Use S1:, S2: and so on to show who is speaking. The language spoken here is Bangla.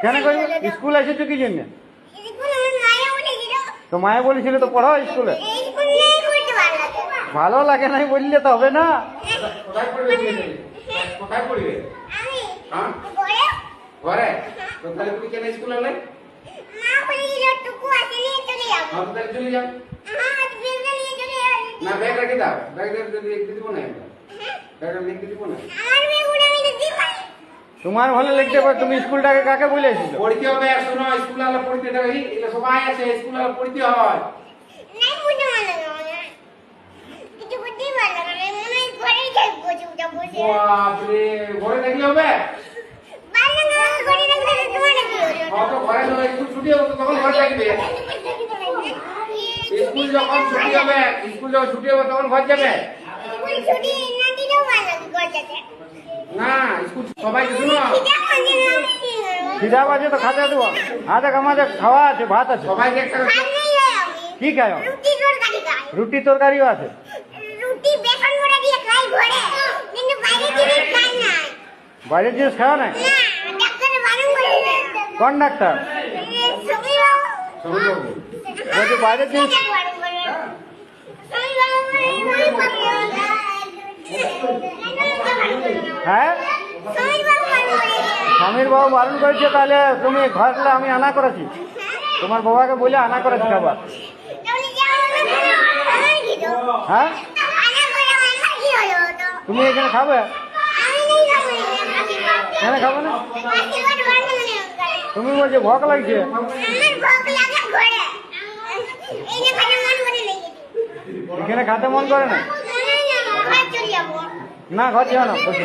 S1: কেন করবে? স্কুল এসেছো কি জন্য? তো মায়ে বলেছিল তো পড়াও স্কুলে। ভালো লাগে নাই বললে তো হবে না।
S2: কোথায় পড়বে? কোথায় পড়বে? হ্যাঁ ঘরে। তো তাহলে তুমি কেন স্কুলে এলে? হ্যাঁ তো তাহলে চলে যাও। না ব্যাগ রেখে দাও, ব্যাগ লিখতে দিব না, ব্যাগটা লিখতে দিব না।
S1: তোমার ভালো লিখতে পারো, তুমি স্কুলটাকে কাকে বলেছিল?
S2: পড়তে হবে, শোনো স্কুল আলা পড়তে দাও, এগুলো সবাই আছে স্কুল আলা পড়তে হয়। বাপরে ঘরে দেখলে হবে? তো ঘরে স্কুল ছুটি হবে তো তখন ঘরে থাকবে। স্কুল যখন ছুটি হবে, স্কুল যখন ছুটি হবে তখন ঘর যাবে না। স্কুল সবাইকে শুনো,
S1: খিদা বাজে তো খাতে দেবো। হাতে আমাদের খাওয়া আছে, ভাত আছে।
S2: সবাইকে একটা
S1: কি খায়? রুটি তরকারিও আছে। বাইরের জিনিস খাওয়া নাই? কোন ডাক্তার? বলছি বাইরের জিনিস। হ্যাঁ স্বামীর বাবু বারণ করেছে, তাহলে তুমি ঘরলে আমি আনা করেছি, তোমার বাবাকে বলে আনা করেছি খাবার। হ্যাঁ তুমি এখানে খাবে? কেন খাবে না? তুমি বলছো ভোক লাগছে। এখানে খাতে মন করে না? না ঘর যাও না, বসে